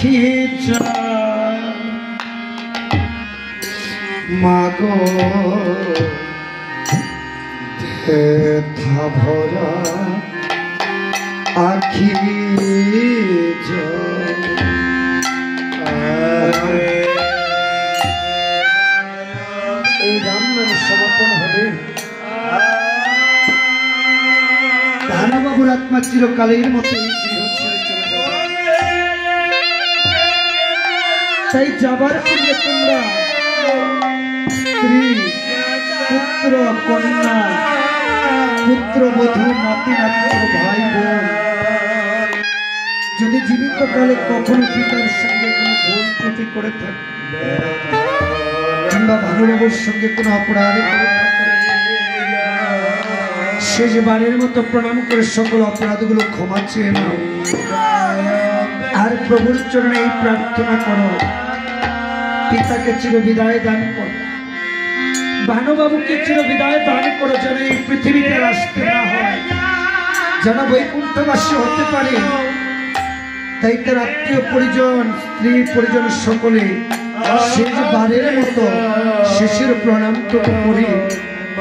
আখি মাগো ব্যথা ভরা আখি এই রাম নাম সমর্পণ হবে। ভানুবাবুর আত্মা চিরকালের মতো তাই যাবার পূর্বে তোমরা স্ত্রী পুত্র কন্যা পুত্রবধূ নাতি নাতনি ভাই বোন যদি জীবিতকালে কখনো পিতার সঙ্গে কোনো ভুল ত্রুটি করে থাকে কিংবা ভানুবাবুর সঙ্গে কোনো অপরাধ করে থাকে শেষবারের মতো প্রণাম করে সকল অপরাধগুলো ক্ষমা চেয়ে নাও আর প্রভুর চরণে এই প্রার্থনা করো পিতাকে চির বিদায় দান করো ভানুবাবুকে চির বিদায় দান করো যেন এই পৃথিবীতে আসতে না হয় যেন বৈকুণ্ঠবাসী হতে পারে তাই তার আত্মীয় পরিজন স্ত্রী পরিজন সকলে শেষবারের মতো শেষের প্রণামটুকু করে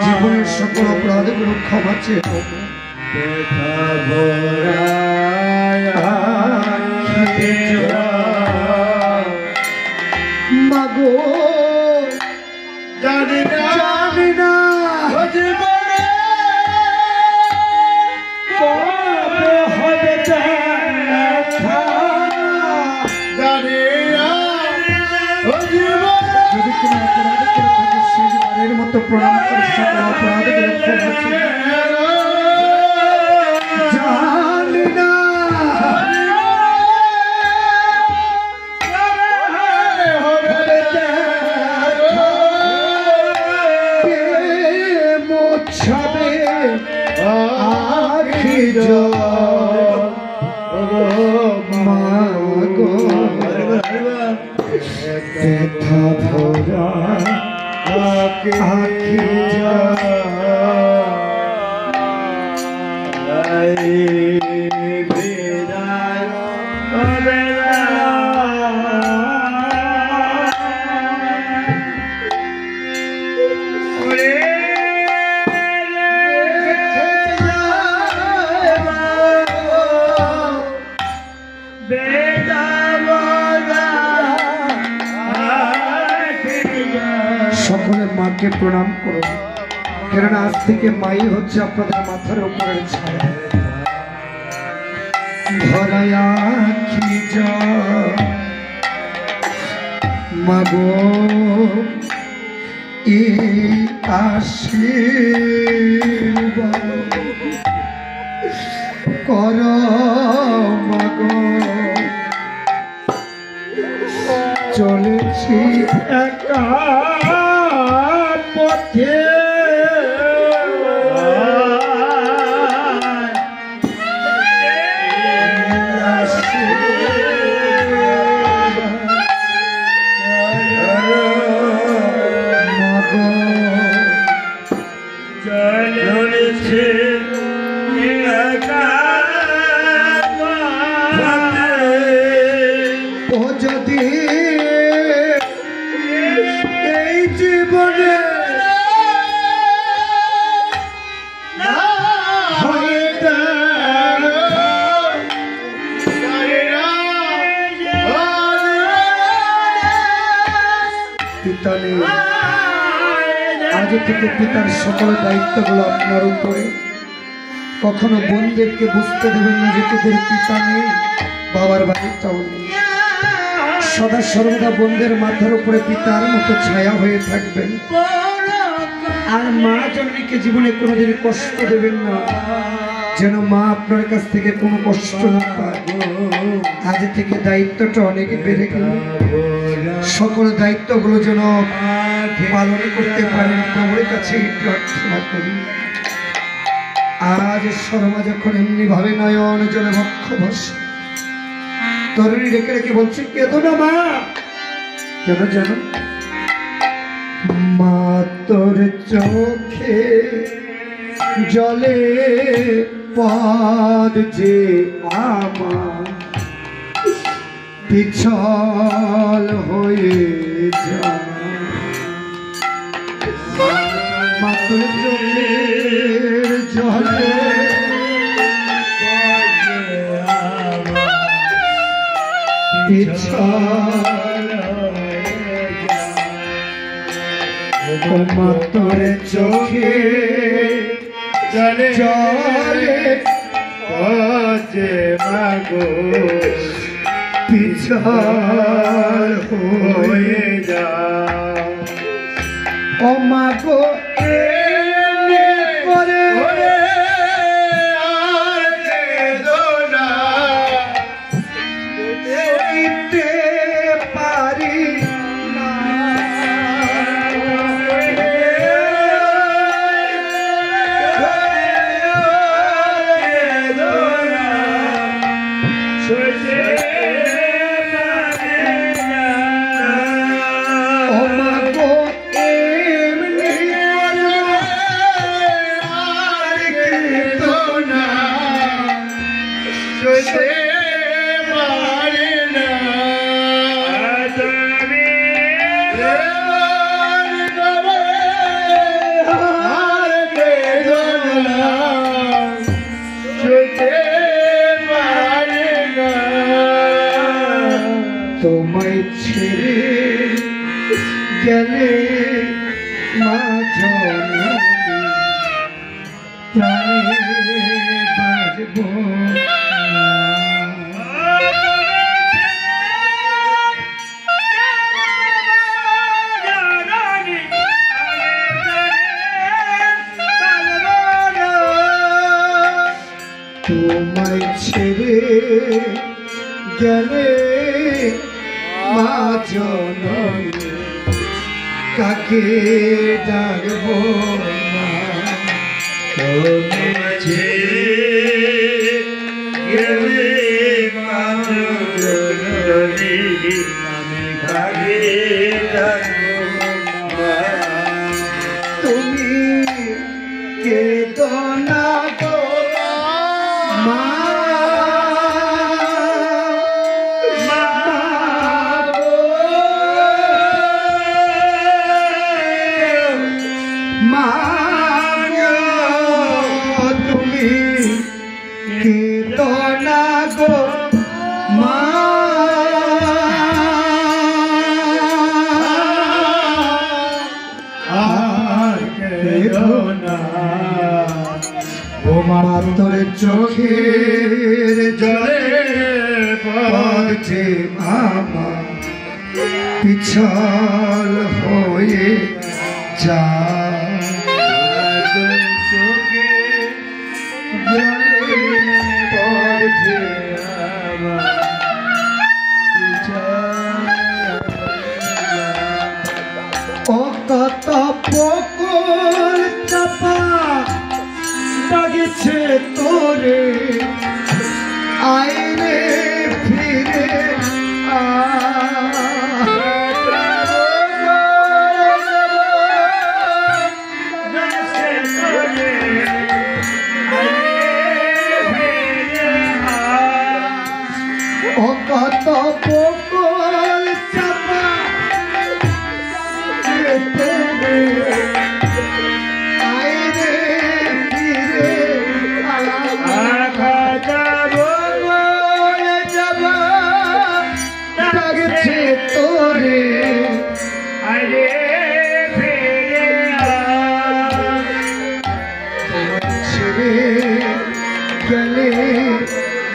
জীবনের সকল অপরাধগুলো ক্ষমা চেয়ে মাগো জানি না কবে হবে যদি কোনো অপরাধ করে থাকে শেষবারের মতো প্রণাম করে সকল অপরাধগুলো ক্ষমা চেয়ে জানি না মাগো ব্যথা ভরা আখি সকলে মাকে প্রণাম করো কেননা আজ থেকে মাই হচ্ছে আপনাদের মাথার উপরের ছায়া ভরায়া আখি মাগো এই আশীর্বাদ কর মাগো চলেছি একা পথে যদি এই জীবনে পিতা নেই আজ থেকে পিতার সকল দায়িত্বগুলো আপনার উপরে কখনো বোনদেরকে বুঝতে দেবেন না যে তোদের পিতা নেই বাবার বাড়িটাও নেই সদা সর্বদা বোনদের মাথার উপরে পিতার মতো ছায়া হয়ে থাকবেন আর মা জননীকে জীবনে কোনোদিন কষ্ট দেবেন না যেন মা আপনার কাছ থেকে কোনো কষ্ট না পায় আজ থেকে দায়িত্বটা অনেক বেড়ে গেল সকল দায়িত্বগুলো যেন পালন করতে পারেন প্রভুর কাছে প্রার্থনা করি আজ শর্মা যখন এমনি ভাবে নয়ন জলে বক্ষ বসে তরুণী রেখে রেখে বলছে কেঁদো না মা কেন জানো মা তোর চোখে জলে পদ যে আমার পিছল হয়ে যায় মাত্র চোখের জলে পিছল মাত্র চোখে জলে জলে মাগো পিছল হয়ে যায় ও মাগো করে পারি তোমায় ছেড়ে গেলে মা জননী প্রাণে বাজব তোমায় ছেড়ে গেলে মা জননী কাকে ডাকবো না তুমি ছেড়ে গেলে মা জননী কাকে ডাকবো না তুমি কেঁদো না গো মা তুমি কেঁদো না গো মা আর কেঁদো না ও মা তোর চোখের জলে পড়ছে আমার পিছল হয়ে যায় ও কত বকুল চাপা ডাকছে তোরে আইরে ফিরে ও কত বকুল চাপা আইরে ফিরে ডাকছে তোরে আইরে ফিরে ছেড়ে গেলে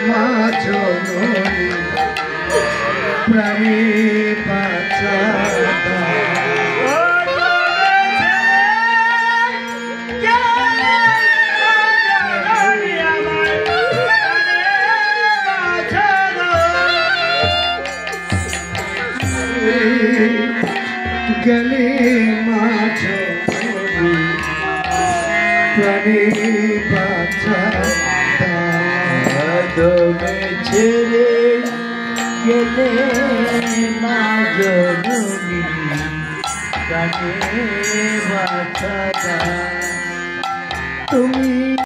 মা জননী প্রাণী বাঁচা গেলে মা জননী প্রাণী বাঁচা তুমি ছেড়ে গেলে মা জননী প্রাণে বাঁচা তুমি